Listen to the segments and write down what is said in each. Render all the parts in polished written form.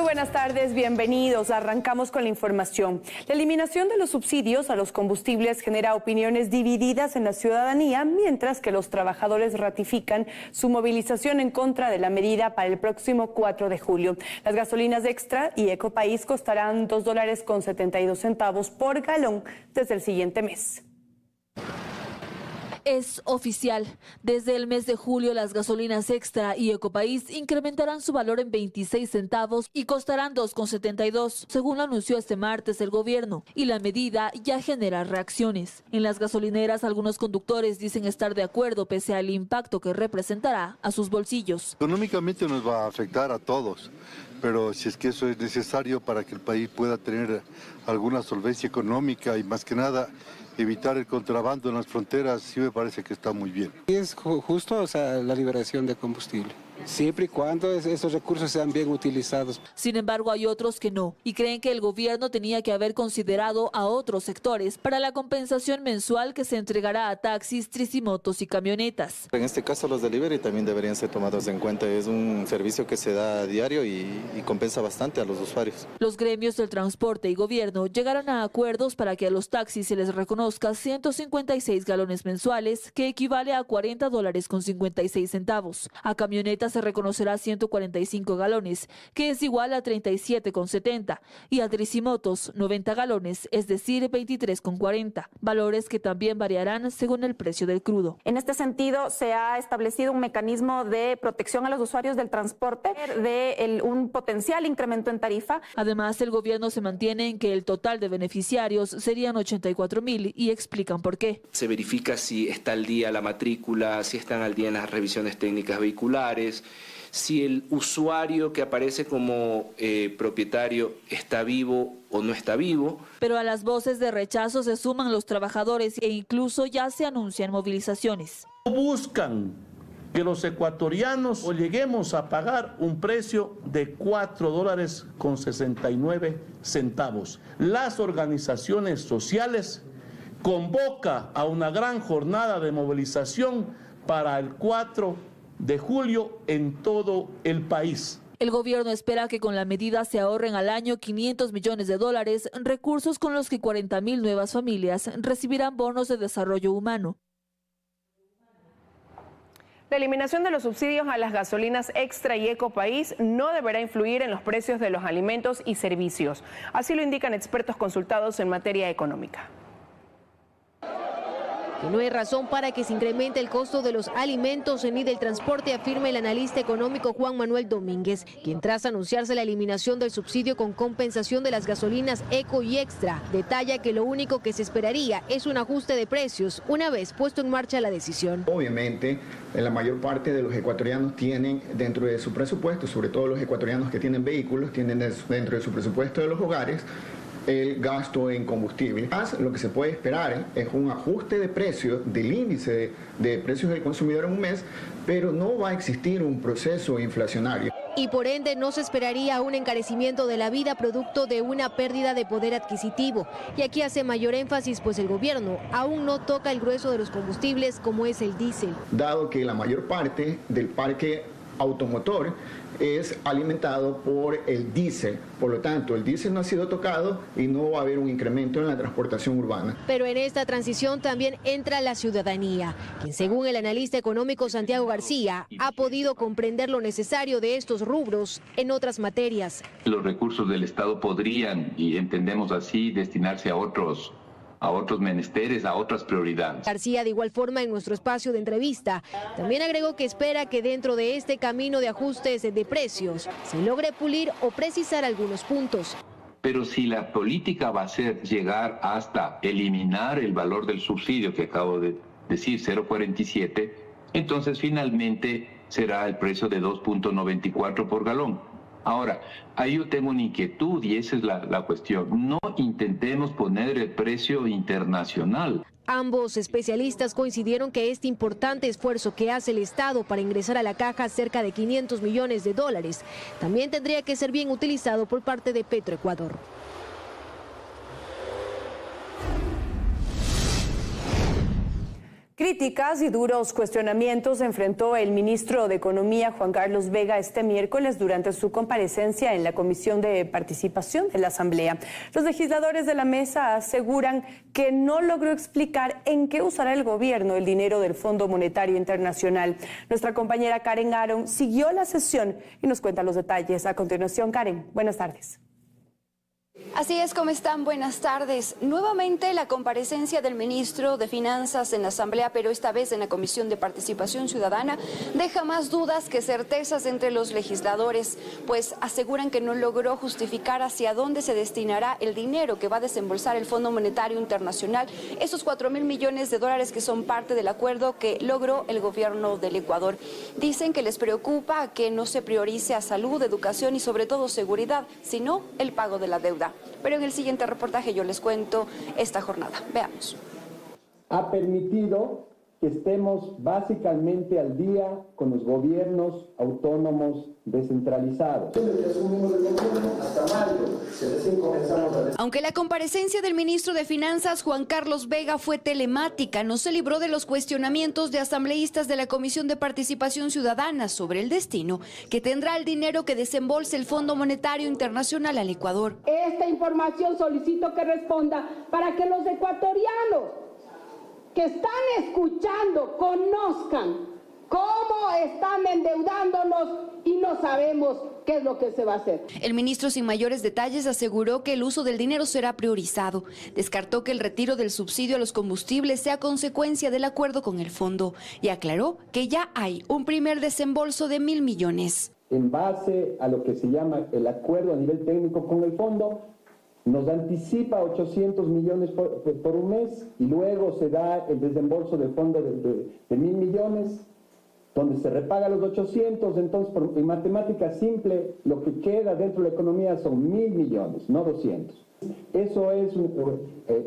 buenas tardes, bienvenidos. Arrancamos con la información. La eliminación de los subsidios a los combustibles genera opiniones divididas en la ciudadanía, mientras que los trabajadores ratifican su movilización en contra de la medida para el próximo 4 de julio. Las gasolinas Extra y Ecopaís costarán $2.72 por galón desde el siguiente mes. Es oficial. Desde el mes de julio, las gasolinas Extra y Ecopaís incrementarán su valor en 26 centavos y costarán $2.72, según lo anunció este martes el gobierno. Y la medida ya genera reacciones. En las gasolineras, algunos conductores dicen estar de acuerdo pese al impacto que representará a sus bolsillos. Económicamente nos va a afectar a todos, pero si es que eso es necesario para que el país pueda tener alguna solvencia económica y más que nada evitar el contrabando en las fronteras, sí me parece que está muy bien. Es justo, o sea, la liberación de combustible, siempre y cuando esos recursos sean bien utilizados. Sin embargo, hay otros que no, y creen que el gobierno tenía que haber considerado a otros sectores para la compensación mensual que se entregará a taxis, tricimotos y camionetas. En este caso, los delivery también deberían ser tomados en cuenta. Es un servicio que se da a diario y compensa bastante a los usuarios. Los gremios del transporte y gobierno llegaron a acuerdos para que a los taxis se les reconozca 156 galones mensuales, que equivale a $40.56. A camionetas se reconocerá 145 galones, que es igual a $37.70, y a tricimotos 90 galones, es decir, $23.40, valores que también variarán según el precio del crudo. En este sentido, se ha establecido un mecanismo de protección a los usuarios del transporte de un potencial incremento en tarifa. Además, el gobierno se mantiene en que el total de beneficiarios serían 84.000 y explican por qué. Se verifica si está al día la matrícula, si están al día en las revisiones técnicas vehiculares, si el usuario que aparece como propietario está vivo o no está vivo. Pero a las voces de rechazo se suman los trabajadores e incluso ya se anuncian movilizaciones. Buscan que los ecuatorianos o lleguemos a pagar un precio de $4.69. Las organizaciones sociales convoca a una gran jornada de movilización para el 4 de julio en todo el país. El gobierno espera que con la medida se ahorren al año $500 millones, recursos con los que 40.000 nuevas familias recibirán bonos de desarrollo humano. La eliminación de los subsidios a las gasolinas Extra y Ecopaís no deberá influir en los precios de los alimentos y servicios. Así lo indican expertos consultados en materia económica. Que no hay razón para que se incremente el costo de los alimentos ni del transporte, afirma el analista económico Juan Manuel Domínguez, quien tras anunciarse la eliminación del subsidio con compensación de las gasolinas Eco y Extra, detalla que lo único que se esperaría es un ajuste de precios una vez puesto en marcha la decisión. Obviamente, la mayor parte de los ecuatorianos tienen dentro de su presupuesto, sobre todo los ecuatorianos que tienen vehículos, tienen dentro de su presupuesto de los hogares, el gasto en combustible. Lo que se puede esperar es un ajuste de precios del índice de precios del consumidor en un mes, pero no va a existir un proceso inflacionario. Y por ende no se esperaría un encarecimiento de la vida producto de una pérdida de poder adquisitivo. Y aquí hace mayor énfasis, pues el gobierno aún no toca el grueso de los combustibles como es el diésel. Dado que la mayor parte del parque automotor es alimentado por el diésel, por lo tanto el diésel no ha sido tocado y no va a haber un incremento en la transportación urbana. Pero en esta transición también entra la ciudadanía, quien según el analista económico Santiago García ha podido comprender lo necesario de estos rubros en otras materias. Los recursos del Estado podrían, y entendemos así, destinarse a otros menesteres, a otras prioridades. García, de igual forma, en nuestro espacio de entrevista, también agregó que espera que dentro de este camino de ajustes de precios se logre pulir o precisar algunos puntos. Pero si la política va a ser llegar hasta eliminar el valor del subsidio que acabo de decir, 0.47, entonces finalmente será el precio de 2.94 por galón. Ahora, ahí yo tengo una inquietud y esa es la cuestión. No intentemos poner el precio internacional. Ambos especialistas coincidieron que este importante esfuerzo que hace el Estado para ingresar a la caja cerca de $500 millones también tendría que ser bien utilizado por parte de Petroecuador. Críticas y duros cuestionamientos enfrentó el ministro de Economía, Juan Carlos Vega, este miércoles durante su comparecencia en la Comisión de Participación de la Asamblea. Los legisladores de la mesa aseguran que no logró explicar en qué usará el gobierno el dinero del Fondo Monetario Internacional. Nuestra compañera Karen Aron siguió la sesión y nos cuenta los detalles. A continuación, Karen, buenas tardes. Así es, ¿cómo están? Buenas tardes. Nuevamente la comparecencia del ministro de Finanzas en la Asamblea, pero esta vez en la Comisión de Participación Ciudadana, deja más dudas que certezas entre los legisladores, pues aseguran que no logró justificar hacia dónde se destinará el dinero que va a desembolsar el Fondo Monetario Internacional, esos 4.000 millones de dólares que son parte del acuerdo que logró el gobierno del Ecuador. Dicen que les preocupa que no se priorice a salud, educación y sobre todo seguridad, sino el pago de la deuda. Pero en el siguiente reportaje yo les cuento esta jornada. Veamos. Ha permitido que estemos básicamente al día con los gobiernos autónomos descentralizados. Aunque la comparecencia del ministro de Finanzas, Juan Carlos Vega, fue telemática, no se libró de los cuestionamientos de asambleístas de la Comisión de Participación Ciudadana sobre el destino que tendrá el dinero que desembolse el Fondo Monetario Internacional al Ecuador. Esta información solicito que responda para que los ecuatorianos que están escuchando conozcan cómo están endeudándonos y no sabemos qué es lo que se va a hacer. El ministro, sin mayores detalles, aseguró que el uso del dinero será priorizado. Descartó que el retiro del subsidio a los combustibles sea consecuencia del acuerdo con el fondo y aclaró que ya hay un primer desembolso de 1.000 millones. En base a lo que se llama el acuerdo a nivel técnico con el fondo, nos anticipa 800 millones por un mes y luego se da el desembolso del fondo de 1.000 millones, donde se repaga los 800, entonces en matemática simple lo que queda dentro de la economía son 1.000 millones, no 200. Eso es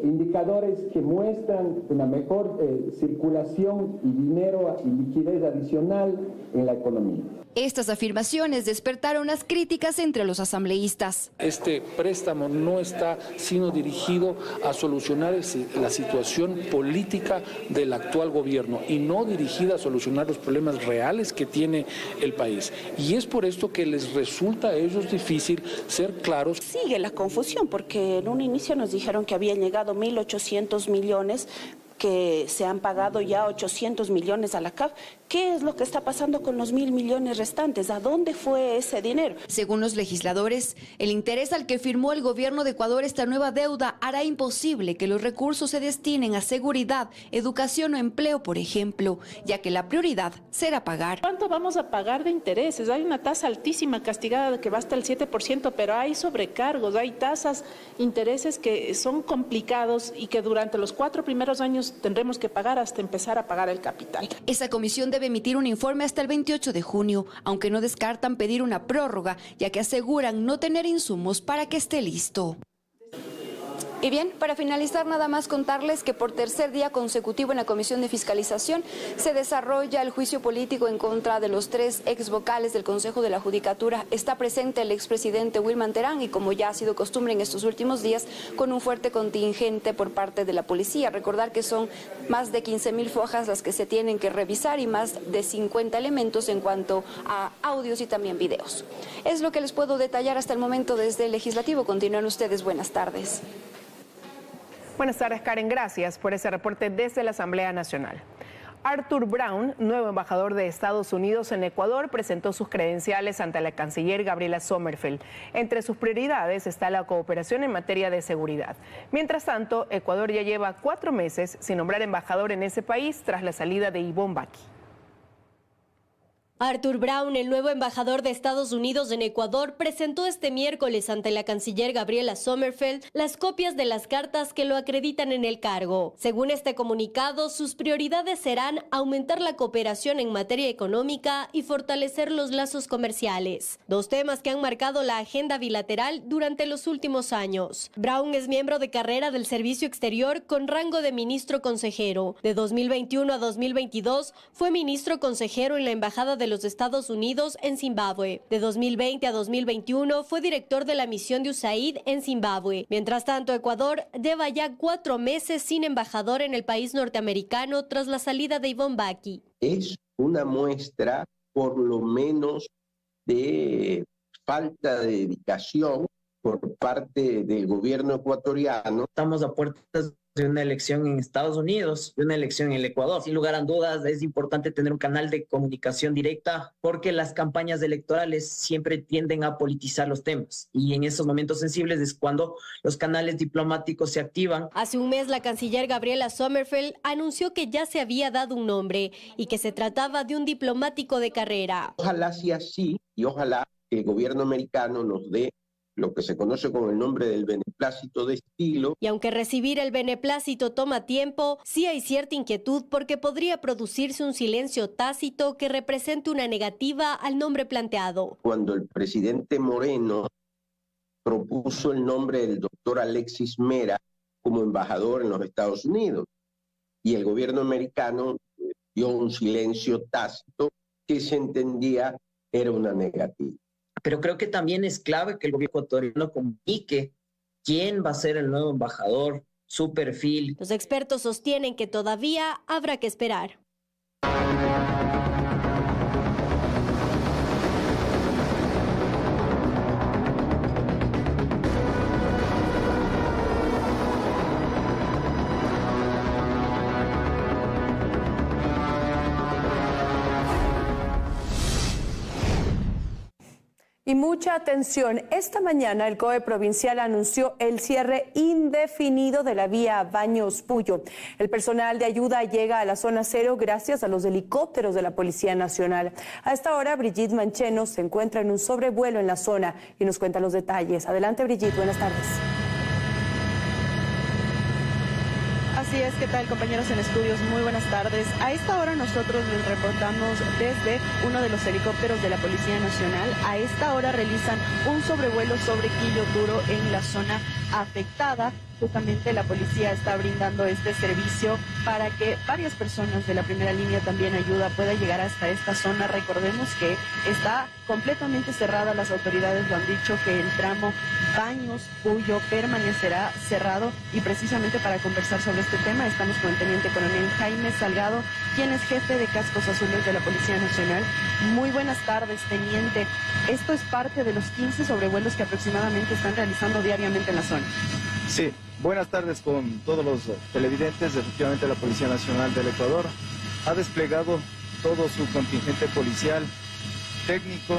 indicadores que muestran una mejor circulación y dinero y liquidez adicional en la economía. Estas afirmaciones despertaron las críticas entre los asambleístas. Este préstamo no está sino dirigido a solucionar la situación política del actual gobierno y no dirigida a solucionar los problemas reales que tiene el país. Y es por esto que les resulta a ellos difícil ser claros. Sigue la confusión porque en un inicio nos dijeron que habían llegado 1.800 millones, que se han pagado ya 800 millones a la CAF. ¿Qué es lo que está pasando con los 1.000 millones restantes? ¿A dónde fue ese dinero? Según los legisladores, el interés al que firmó el gobierno de Ecuador esta nueva deuda hará imposible que los recursos se destinen a seguridad, educación o empleo, por ejemplo, ya que la prioridad será pagar. ¿Cuánto vamos a pagar de intereses? Hay una tasa altísima castigada que va hasta el 7%, pero hay sobrecargos, hay tasas, intereses que son complicados y que durante los 4 primeros años tendremos que pagar hasta empezar a pagar el capital. Esa comisión debe emitir un informe hasta el 28 de junio, aunque no descartan pedir una prórroga, ya que aseguran no tener insumos para que esté listo. Y bien, para finalizar, nada más contarles que por tercer día consecutivo en la Comisión de Fiscalización se desarrolla el juicio político en contra de los 3 ex vocales del Consejo de la Judicatura. Está presente el expresidente Wilman Terán y, como ya ha sido costumbre en estos últimos días, con un fuerte contingente por parte de la policía. Recordar que son más de 15.000 fojas las que se tienen que revisar y más de 50 elementos en cuanto a audios y también videos. Es lo que les puedo detallar hasta el momento desde el Legislativo. Continúen ustedes. Buenas tardes. Buenas tardes, Karen. Gracias por ese reporte desde la Asamblea Nacional. Arthur Brown, nuevo embajador de Estados Unidos en Ecuador, presentó sus credenciales ante la canciller Gabriela Sommerfeld. Entre sus prioridades está la cooperación en materia de seguridad. Mientras tanto, Ecuador ya lleva 4 meses sin nombrar embajador en ese país tras la salida de Ivonne Baki. Arthur Brown, el nuevo embajador de Estados Unidos en Ecuador, presentó este miércoles ante la canciller Gabriela Sommerfeld las copias de las cartas que lo acreditan en el cargo. Según este comunicado, sus prioridades serán aumentar la cooperación en materia económica y fortalecer los lazos comerciales, 2 temas que han marcado la agenda bilateral durante los últimos años. Brown es miembro de carrera del Servicio Exterior con rango de ministro consejero. De 2021 a 2022 fue ministro consejero en la Embajada de de los Estados Unidos en Zimbabue. De 2020 a 2021 fue director de la misión de USAID en Zimbabue. Mientras tanto, Ecuador lleva ya 4 meses sin embajador en el país norteamericano tras la salida de Ivonne Baki. Es una muestra, por lo menos, de falta de dedicación por parte del gobierno ecuatoriano. Estamos a puertas de una elección en Estados Unidos, de una elección en el Ecuador. Sin lugar a dudas, es importante tener un canal de comunicación directa porque las campañas electorales siempre tienden a politizar los temas y en esos momentos sensibles es cuando los canales diplomáticos se activan. Hace un mes, la canciller Gabriela Sommerfeld anunció que ya se había dado un nombre y que se trataba de un diplomático de carrera. Ojalá sea así y ojalá que el gobierno americano nos dé lo que se conoce con el nombre del beneplácito de estilo. Y aunque recibir el beneplácito toma tiempo, sí hay cierta inquietud porque podría producirse un silencio tácito que represente una negativa al nombre planteado. Cuando el presidente Moreno propuso el nombre del doctor Alexis Mera como embajador en los Estados Unidos y el gobierno americano dio un silencio tácito que se entendía era una negativa. Pero creo que también es clave que el gobierno ecuatoriano comunique quién va a ser el nuevo embajador, su perfil. Los expertos sostienen que todavía habrá que esperar. Y mucha atención, esta mañana el COE provincial anunció el cierre indefinido de la vía Baños-Puyo. El personal de ayuda llega a la zona cero gracias a los helicópteros de la Policía Nacional. A esta hora, Brigitte Mancheno se encuentra en un sobrevuelo en la zona y nos cuenta los detalles. Adelante, Brigitte, buenas tardes. Así es, ¿qué tal, compañeros en estudios? Muy buenas tardes. A esta hora nosotros les reportamos desde uno de los helicópteros de la Policía Nacional. A esta hora realizan un sobrevuelo sobre Quillo Duro en la zona afectada. Justamente la policía está brindando este servicio para que varias personas de la primera línea también ayuda pueda llegar hasta esta zona. Recordemos que está completamente cerrada, las autoridades lo han dicho que el tramo Baños-Puyo permanecerá cerrado y precisamente para conversar sobre este tema estamos con el teniente coronel Jaime Salgado, quien es jefe de Cascos Azules de la Policía Nacional. Muy buenas tardes, teniente. Esto es parte de los 15 sobrevuelos que aproximadamente están realizando diariamente en la zona. Sí, buenas tardes con todos los televidentes. Efectivamente, la Policía Nacional del Ecuador ha desplegado todo su contingente policial técnico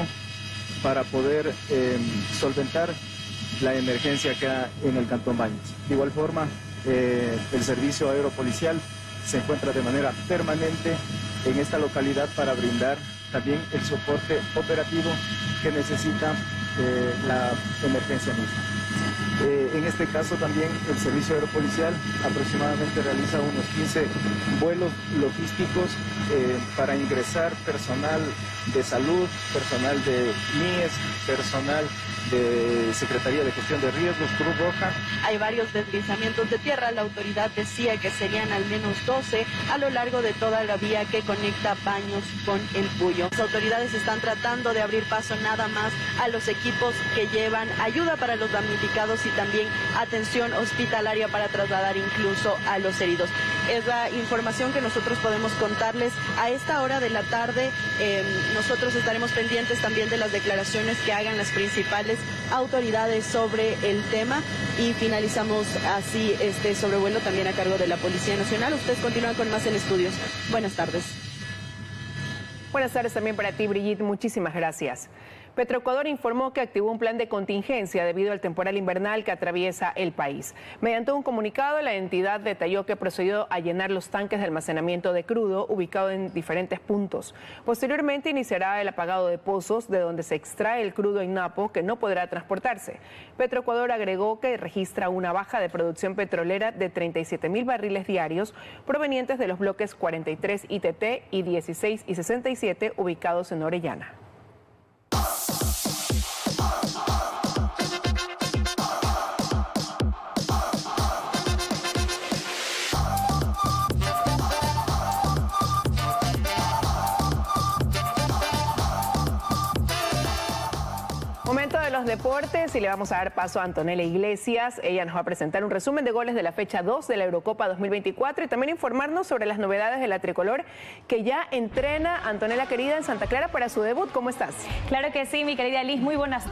para poder solventar la emergencia acá en el Cantón Baños. De igual forma, el servicio aeropolicial se encuentra de manera permanente en esta localidad para brindar también el soporte operativo que necesita la emergencia misma. En este caso también el servicio aeropolicial aproximadamente realiza unos 15 vuelos logísticos para ingresar personal de salud, personal de MIES, personal de Secretaría de Gestión de Riesgos, Cruz Roja. Hay varios deslizamientos de tierra. La autoridad decía que serían al menos 12 a lo largo de toda la vía que conecta Baños con el Puyo. Las autoridades están tratando de abrir paso nada más a los equipos que llevan ayuda para los damnificados y también atención hospitalaria para trasladar incluso a los heridos. Es la información que nosotros podemos contarles a esta hora de la tarde. Nosotros estaremos pendientes también de las declaraciones que hagan las principales autoridades sobre el tema y finalizamos así este sobrevuelo también a cargo de la Policía Nacional. Ustedes continúan con más en estudios. Buenas tardes. Buenas tardes también para ti, Brigitte. Muchísimas gracias. Petroecuador informó que activó un plan de contingencia debido al temporal invernal que atraviesa el país. Mediante un comunicado, la entidad detalló que procedió a llenar los tanques de almacenamiento de crudo ubicados en diferentes puntos. Posteriormente iniciará el apagado de pozos de donde se extrae el crudo en Napo que no podrá transportarse. Petroecuador agregó que registra una baja de producción petrolera de 37.000 barriles diarios provenientes de los bloques 43 ITT y 16 y 67 ubicados en Orellana. Momento de los deportes y le vamos a dar paso a Antonella Iglesias. Ella nos va a presentar un resumen de goles de la fecha 2 de la Eurocopa 2024 y también informarnos sobre las novedades de la tricolor que ya entrena Antonella querida en Santa Clara para su debut. ¿Cómo estás? Claro que sí, mi querida Liz, muy buenas.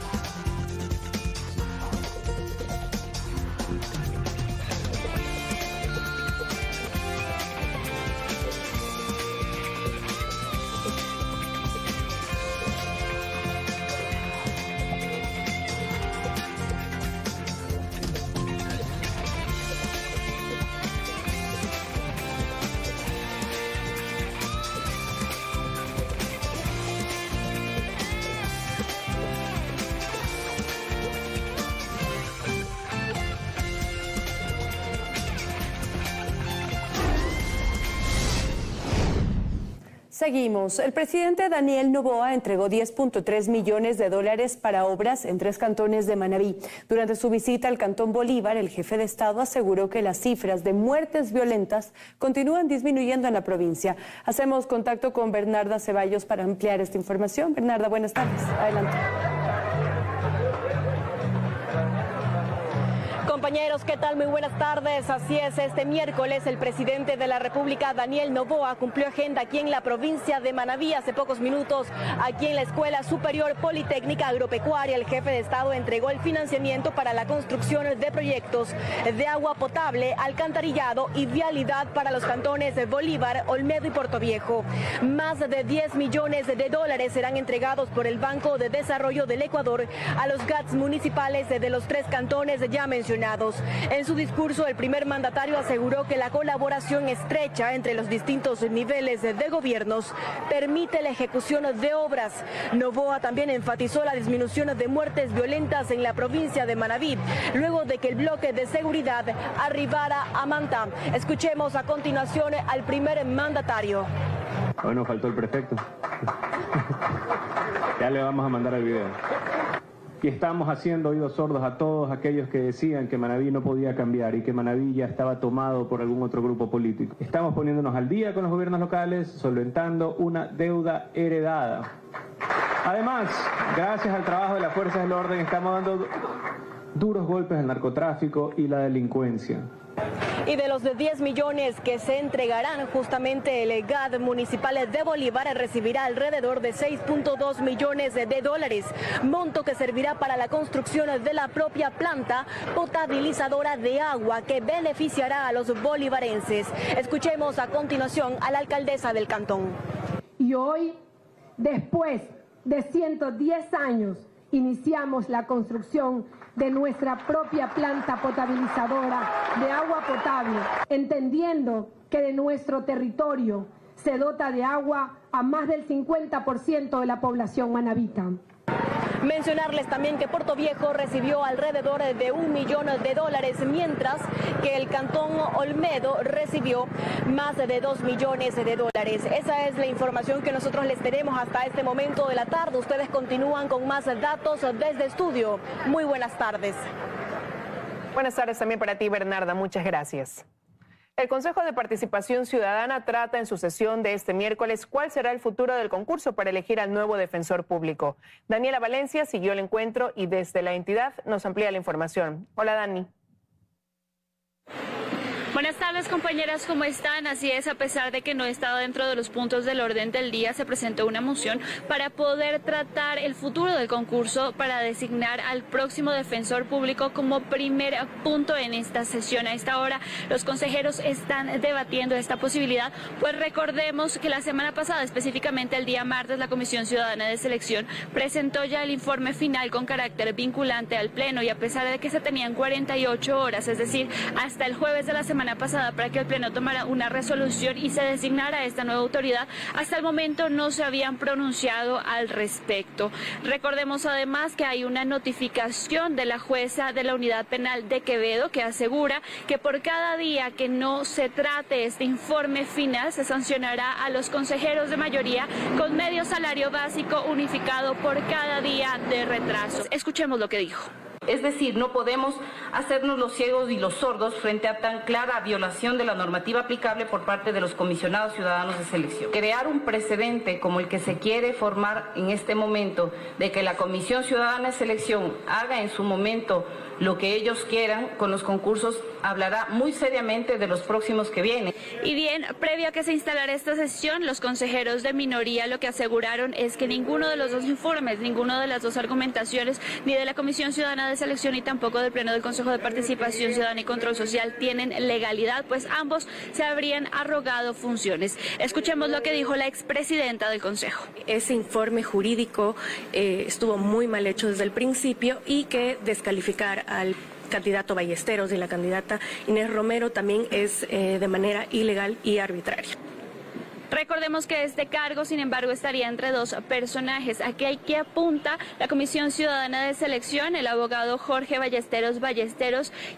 Seguimos. El presidente Daniel Noboa entregó $10.3 millones para obras en 3 cantones de Manabí. Durante su visita al Cantón Bolívar, el jefe de Estado aseguró que las cifras de muertes violentas continúan disminuyendo en la provincia. Hacemos contacto con Bernarda Ceballos para ampliar esta información. Bernarda, buenas tardes. Adelante. Compañeros, ¿qué tal? Muy buenas tardes. Así es, este miércoles el presidente de la República, Daniel Noboa, cumplió agenda aquí en la provincia de Manabí. Hace pocos minutos, aquí en la Escuela Superior Politécnica Agropecuaria, el jefe de Estado entregó el financiamiento para la construcción de proyectos de agua potable, alcantarillado y vialidad para los cantones de Bolívar, Olmedo y Portoviejo. Más de $10 millones serán entregados por el Banco de Desarrollo del Ecuador a los GATS municipales de los 3 cantones ya mencionados. En su discurso, el primer mandatario aseguró que la colaboración estrecha entre los distintos niveles de gobiernos permite la ejecución de obras. Noboa también enfatizó la disminución de muertes violentas en la provincia de Manabí, luego de que el bloque de seguridad arribara a Manta. Escuchemos a continuación al primer mandatario. Hoy nos faltó el prefecto. Ya le vamos a mandar el video. Y estamos haciendo oídos sordos a todos aquellos que decían que Manabí no podía cambiar y que Manabí ya estaba tomado por algún otro grupo político. Estamos poniéndonos al día con los gobiernos locales, solventando una deuda heredada. Además, gracias al trabajo de las fuerzas del orden, estamos dando duros golpes al narcotráfico y la delincuencia. Y de los de 10 millones que se entregarán, justamente el GAD municipal de Bolívar recibirá alrededor de $6.2 millones, monto que servirá para la construcción de la propia planta potabilizadora de agua que beneficiará a los bolivarenses. Escuchemos a continuación a la alcaldesa del cantón. Y hoy, después de 110 años, iniciamos la construcción de nuestra propia planta potabilizadora de agua potable, entendiendo que de nuestro territorio se dota de agua a más del 50% de la población manabita. Mencionarles también que Portoviejo recibió alrededor de $1 millón, mientras que el cantón Olmedo recibió más de $2 millones. Esa es la información que nosotros les tenemos hasta este momento de la tarde. Ustedes continúan con más datos desde estudio. Muy buenas tardes. Buenas tardes también para ti, Bernarda. Muchas gracias. El Consejo de Participación Ciudadana trata en su sesión de este miércoles cuál será el futuro del concurso para elegir al nuevo defensor público. Daniela Valencia siguió el encuentro y desde la entidad nos amplía la información. Hola, Dani. Buenas tardes, compañeras, ¿cómo están? Así es, a pesar de que no estaba dentro de los puntos del orden del día, se presentó una moción para poder tratar el futuro del concurso para designar al próximo defensor público como primer punto en esta sesión. A esta hora, los consejeros están debatiendo esta posibilidad, pues recordemos que la semana pasada, específicamente el día martes, la Comisión Ciudadana de Selección presentó ya el informe final con carácter vinculante al Pleno y a pesar de que se tenían 48 horas, es decir, hasta el jueves de la semana pasada para que el Pleno tomara una resolución y se designara esta nueva autoridad, hasta el momento no se habían pronunciado al respecto. Recordemos además que hay una notificación de la jueza de la Unidad Penal de Quevedo que asegura que por cada día que no se trate este informe final se sancionará a los consejeros de mayoría con medio salario básico unificado por cada día de retraso. Escuchemos lo que dijo. Es decir, no podemos hacernos los ciegos y los sordos frente a tan clara violación de la normativa aplicable por parte de los comisionados ciudadanos de selección. Crear un precedente como el que se quiere formar en este momento, de que la Comisión Ciudadana de Selección haga en su momento lo que ellos quieran con los concursos, hablará muy seriamente de los próximos que vienen. Y bien, previo a que se instalara esta sesión, los consejeros de minoría lo que aseguraron es que ninguno de los dos informes, ninguna de las dos argumentaciones, ni de la Comisión Ciudadana de Selección ni tampoco del Pleno del Consejo de Participación Ciudadana y Control Social tienen legalidad, pues ambos se habrían arrogado funciones. Escuchemos lo que dijo la expresidenta del Consejo. Ese informe jurídico estuvo muy mal hecho desde el principio y que descalificar al candidato Ballesteros y la candidata Inés Romero también es de manera ilegal y arbitraria. Recordemos que este cargo, sin embargo, estaría entre dos personajes. Aquí hay que apunta la Comisión Ciudadana de Selección, el abogado Jorge Ballesteros,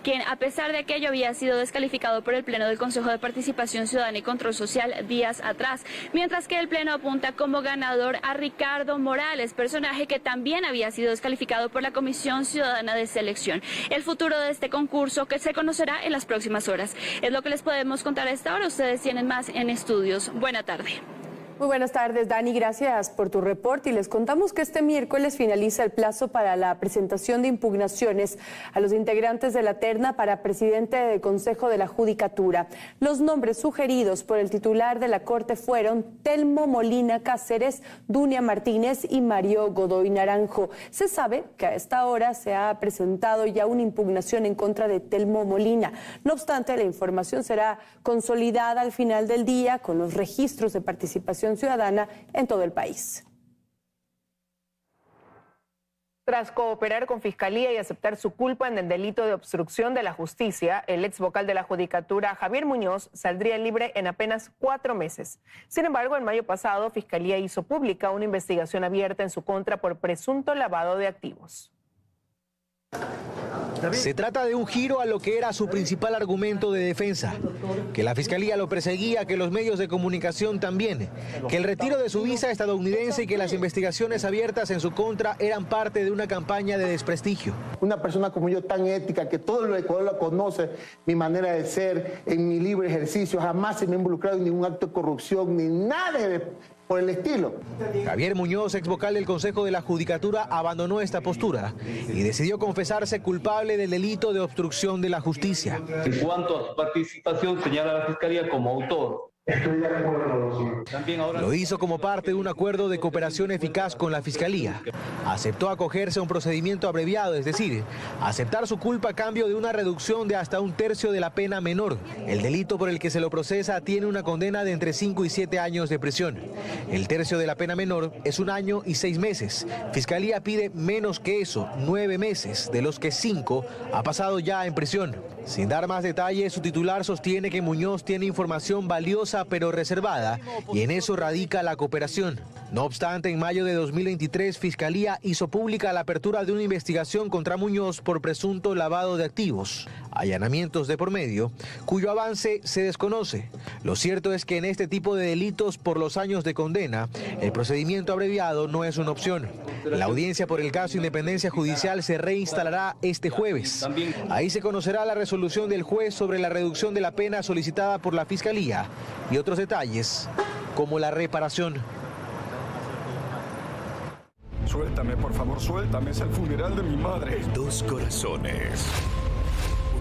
quien a pesar de que ello había sido descalificado por el Pleno del Consejo de Participación Ciudadana y Control Social días atrás, mientras que el Pleno apunta como ganador a Ricardo Morales, personaje que también había sido descalificado por la Comisión Ciudadana de Selección. El futuro de este concurso que se conocerá en las próximas horas. Es lo que les podemos contar a esta hora. Ustedes tienen más en estudios. Buenas tardes. Muy buenas tardes, Dani. Gracias por tu reporte. Y les contamos que este miércoles finaliza el plazo para la presentación de impugnaciones a los integrantes de la terna para presidente del Consejo de la Judicatura. Los nombres sugeridos por el titular de la Corte fueron Telmo Molina Cáceres, Dunia Martínez y Mario Godoy Naranjo. Se sabe que a esta hora se ha presentado ya una impugnación en contra de Telmo Molina. No obstante, la información será consolidada al final del día con los registros de participación ciudadana en todo el país. Tras cooperar con Fiscalía y aceptar su culpa en el delito de obstrucción de la justicia, el ex vocal de la Judicatura, Javier Muñoz, saldría libre en apenas 4 meses. Sin embargo, en mayo pasado, Fiscalía hizo pública una investigación abierta en su contra por presunto lavado de activos. Se trata de un giro a lo que era su principal argumento de defensa, que la Fiscalía lo perseguía, que los medios de comunicación también, que el retiro de su visa estadounidense y que las investigaciones abiertas en su contra eran parte de una campaña de desprestigio. Una persona como yo tan ética, que todo el Ecuador la conoce, mi manera de ser, en mi libre ejercicio, jamás se me ha involucrado en ningún acto de corrupción, ni nada por el estilo. Javier Muñoz, ex vocal del Consejo de la Judicatura, abandonó esta postura y decidió confesarse culpable del delito de obstrucción de la justicia. En cuanto a su participación, señala la Fiscalía como autor. Lo hizo como parte de un acuerdo de cooperación eficaz con la Fiscalía. Aceptó acogerse a un procedimiento abreviado, es decir, aceptar su culpa a cambio de una reducción de hasta 1/3 de la pena menor. El delito por el que se lo procesa tiene una condena de entre 5 y 7 años de prisión. El tercio de la pena menor es 1 año y 6 meses. Fiscalía pide menos que eso, 9 meses, de los que 5 ha pasado ya en prisión. Sin dar más detalles, su titular sostiene que Muñoz tiene información valiosa pero reservada y en eso radica la cooperación. No obstante, en mayo de 2023, Fiscalía hizo pública la apertura de una investigación contra Muñoz por presunto lavado de activos. Allanamientos de por medio, cuyo avance se desconoce. Lo cierto es que en este tipo de delitos por los años de condena, el procedimiento abreviado no es una opción. La audiencia por el caso Independencia Judicial se reinstalará este jueves. Ahí se conocerá la resolución del juez sobre la reducción de la pena solicitada por la Fiscalía y otros detalles, como la reparación. Suéltame, por favor, suéltame. Es el funeral de mi madre. 2 corazones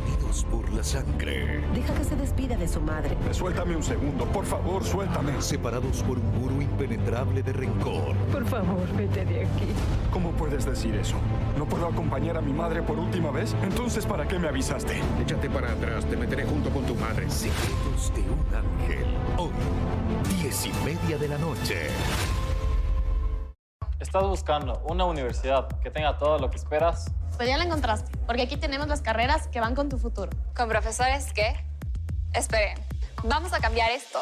unidos por la sangre. Deja que se despida de su madre. Suéltame un segundo, por favor, suéltame. Separados por un muro impenetrable de rencor. Por favor, vete de aquí. ¿Cómo puedes decir eso? ¿No puedo acompañar a mi madre por última vez? Entonces, ¿para qué me avisaste? Échate para atrás, te meteré junto con tu madre. Secretos de un ángel. Hoy, 10:30 de la noche. ¿Estás buscando una universidad que tenga todo lo que esperas? Pues ya la encontraste, porque aquí tenemos las carreras que van con tu futuro. ¿Con profesores qué? Esperen, vamos a cambiar esto.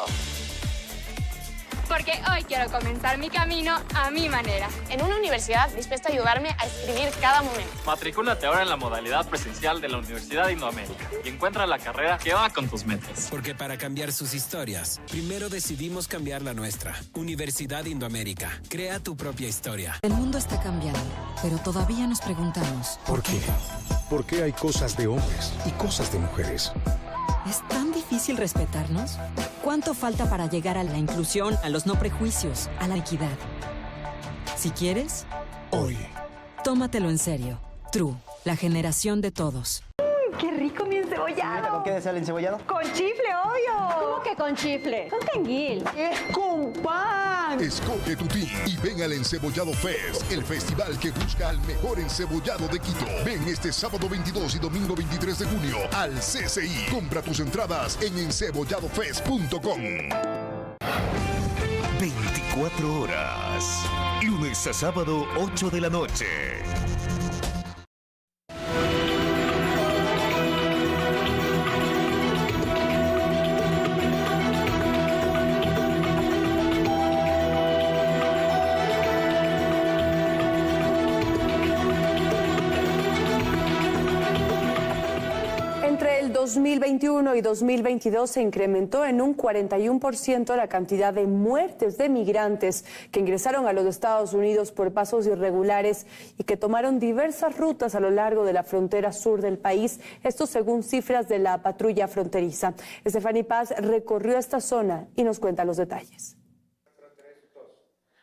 porque hoy quiero comenzar mi camino a mi manera. En una universidad dispuesta a ayudarme a escribir cada momento. Matricúlate ahora en la modalidad presencial de la Universidad Indoamérica y encuentra la carrera que va con tus metas. Porque para cambiar sus historias, primero decidimos cambiar la nuestra. Universidad Indoamérica. Crea tu propia historia. El mundo está cambiando, pero todavía nos preguntamos ¿por qué? ¿Por qué hay cosas de hombres y cosas de mujeres? ¿Es tan difícil respetarnos? ¿Cuánto falta para llegar a la inclusión, a los no prejuicios, a la equidad? Si quieres, hoy. Tómatelo en serio. True, la generación de todos. ¡Qué rico mi encebollado! ¿Con qué desea el encebollado? ¡Con chifle, obvio! ¿Cómo que con chifle? Con canguil. ¡Es con pan! Escoge tu team y ven al Encebollado Fest, el festival que busca al mejor encebollado de Quito. Ven este sábado 22 y domingo 23 de junio al CCI. Compra tus entradas en encebolladofest.com. 24 horas. Lunes a sábado, 8 de la noche. Entre el 2021 y 2022 se incrementó en un 41% la cantidad de muertes de migrantes que ingresaron a los Estados Unidos por pasos irregulares y que tomaron diversas rutas a lo largo de la frontera sur del país, esto según cifras de la patrulla fronteriza. Stephanie Paz recorrió esta zona y nos cuenta los detalles.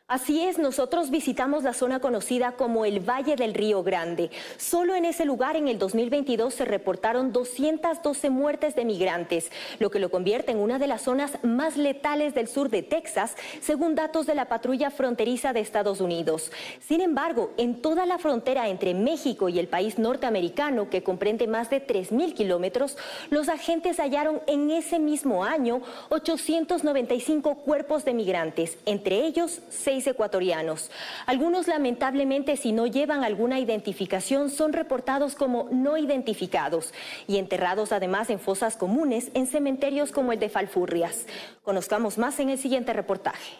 Así es, nosotros visitamos la zona conocida como el Valle del Río Grande. Solo en ese lugar en el 2022 se reportaron 212 muertes de migrantes, lo que lo convierte en una de las zonas más letales del sur de Texas, según datos de la patrulla fronteriza de Estados Unidos. Sin embargo, en toda la frontera entre México y el país norteamericano, que comprende más de 3,000 kilómetros, los agentes hallaron en ese mismo año 895 cuerpos de migrantes, entre ellos 6 ecuatorianos. Algunos, lamentablemente, si no llevan alguna identificación, son reportados como no identificados y enterrados además en fosas comunes en cementerios como el de Falfurrias. Conozcamos más en el siguiente reportaje.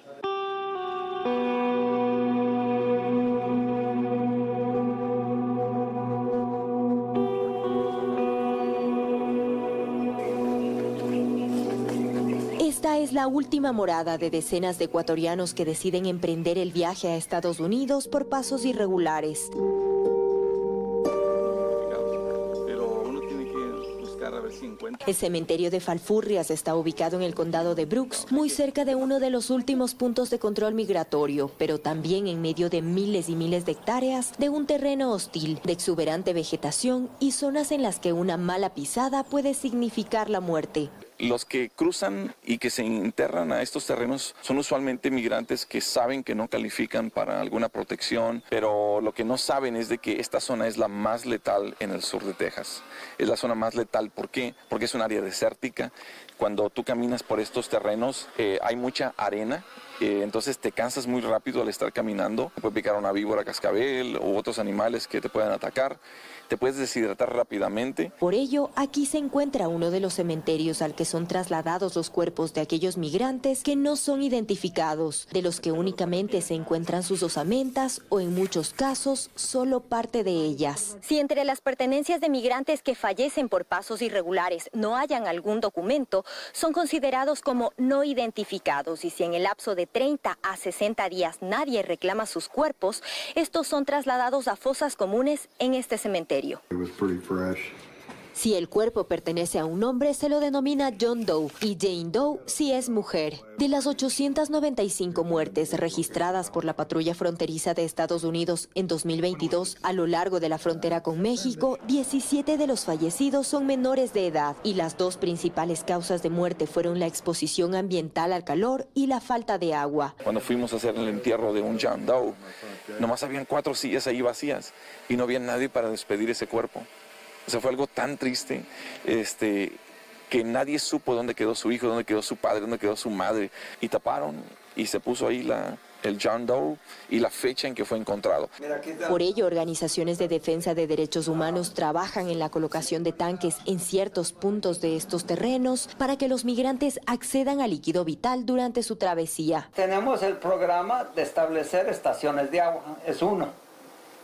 Esta es la última morada de decenas de ecuatorianos que deciden emprender el viaje a Estados Unidos por pasos irregulares. El cementerio de Falfurrias está ubicado en el condado de Brooks, muy cerca de uno de los últimos puntos de control migratorio, pero también en medio de miles y miles de hectáreas de un terreno hostil, de exuberante vegetación y zonas en las que una mala pisada puede significar la muerte. Los que cruzan y que se enterran a estos terrenos son usualmente migrantes que saben que no califican para alguna protección, pero lo que no saben es de que esta zona es la más letal en el sur de Texas. Es la zona más letal, ¿por qué? Porque es un área desértica. Cuando tú caminas por estos terrenos hay mucha arena. Entonces te cansas muy rápido al estar caminando. Te puede picar una víbora cascabel u otros animales que te pueden atacar. Te puedes deshidratar rápidamente. Por ello, aquí se encuentra uno de los cementerios al que son trasladados los cuerpos de aquellos migrantes que no son identificados, de los que únicamente se encuentran sus osamentas o, en muchos casos, solo parte de ellas. Si entre las pertenencias de migrantes que fallecen por pasos irregulares no hayan algún documento, son considerados como no identificados, y si en el lapso de 30 a 60 días nadie reclama sus cuerpos, estos son trasladados a fosas comunes en este cementerio. Si el cuerpo pertenece a un hombre, se lo denomina John Doe, y Jane Doe si es mujer. De las 895 muertes registradas por la patrulla fronteriza de Estados Unidos en 2022 a lo largo de la frontera con México, 17 de los fallecidos son menores de edad, y las dos principales causas de muerte fueron la exposición ambiental al calor y la falta de agua. Cuando fuimos a hacer el entierro de un John Doe, nomás habían 4 sillas ahí vacías y no había nadie para despedir ese cuerpo. O sea, fue algo tan triste, que nadie supo dónde quedó su hijo, dónde quedó su padre, dónde quedó su madre. Y taparon y se puso ahí el John Doe y la fecha en que fue encontrado. Por ello, organizaciones de defensa de derechos humanos trabajan en la colocación de tanques en ciertos puntos de estos terrenos para que los migrantes accedan al líquido vital durante su travesía. Tenemos el programa de establecer estaciones de agua, es uno,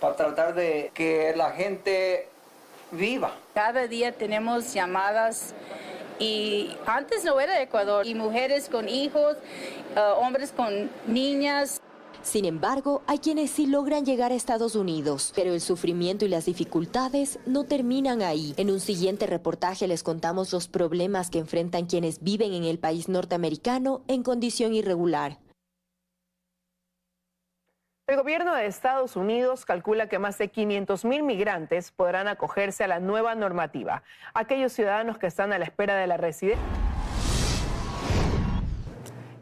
para tratar de que la gente viva. Cada día tenemos llamadas y antes no era Ecuador, y mujeres con hijos, hombres con niñas. Sin embargo, hay quienes sí logran llegar a Estados Unidos, pero el sufrimiento y las dificultades no terminan ahí. En un siguiente reportaje les contamos los problemas que enfrentan quienes viven en el país norteamericano en condición irregular. El gobierno de Estados Unidos calcula que más de 500,000 migrantes podrán acogerse a la nueva normativa. Aquellos ciudadanos que están a la espera de la residencia.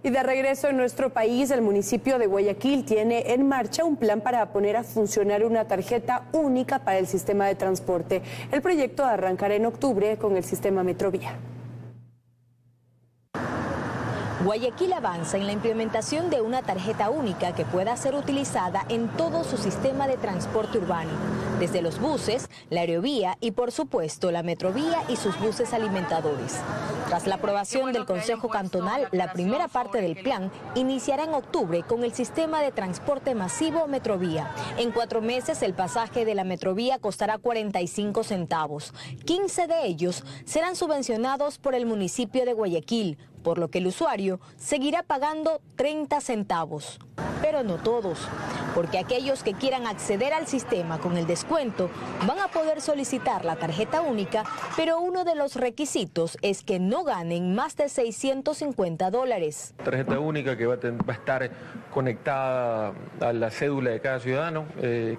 Y de regreso en nuestro país, el municipio de Guayaquil tiene en marcha un plan para poner a funcionar una tarjeta única para el sistema de transporte. El proyecto arrancará en octubre con el sistema Metrovía. Guayaquil avanza en la implementación de una tarjeta única que pueda ser utilizada en todo su sistema de transporte urbano, desde los buses, la aerovía y por supuesto la Metrovía y sus buses alimentadores. Tras la aprobación del Consejo Cantonal, la primera parte del plan iniciará en octubre con el sistema de transporte masivo Metrovía. En 4 meses el pasaje de la Metrovía costará 45 centavos. 15 de ellos serán subvencionados por el municipio de Guayaquil, por lo que el usuario seguirá pagando 30 centavos. Pero no todos, porque aquellos que quieran acceder al sistema con el descuento van a poder solicitar la tarjeta única, pero uno de los requisitos es que no ganen más de $650. Tarjeta única que va a estar conectada a la cédula de cada ciudadano,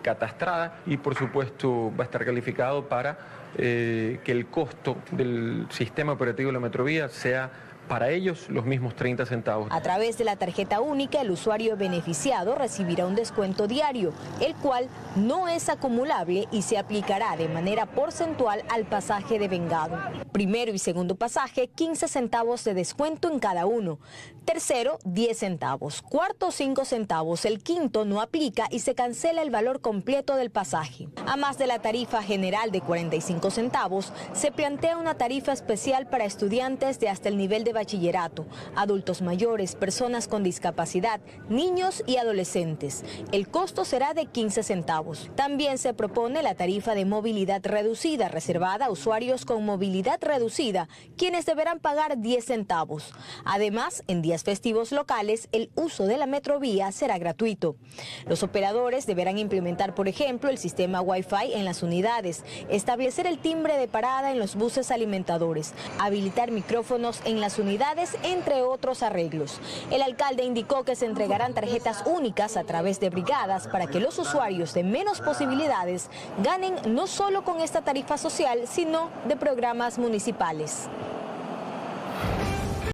catastrada, y por supuesto va a estar calificado para que el costo del sistema operativo de la Metrovía sea para ellos los mismos 30 centavos. A través de la tarjeta única, el usuario beneficiado recibirá un descuento diario, el cual no es acumulable y se aplicará de manera porcentual al pasaje devengado. Primero y segundo pasaje, 15 centavos de descuento en cada uno. Tercero, 10 centavos. Cuarto, 5 centavos. El quinto no aplica y se cancela el valor completo del pasaje. A más de la tarifa general de 45 centavos, se plantea una tarifa especial para estudiantes de hasta el nivel de bachillerato, adultos mayores, personas con discapacidad, niños y adolescentes. El costo será de 15 centavos. También se propone la tarifa de movilidad reducida, reservada a usuarios con movilidad reducida, quienes deberán pagar 10 centavos. Además, en días festivos locales, el uso de la Metrovía será gratuito. Los operadores deberán implementar, por ejemplo, el sistema Wi-Fi en las unidades, establecer el timbre de parada en los buses alimentadores, habilitar micrófonos en las unidades, entre otros arreglos. El alcalde indicó que se entregarán tarjetas únicas a través de brigadas para que los usuarios de menos posibilidades ganen no solo con esta tarifa social, sino de programas municipales.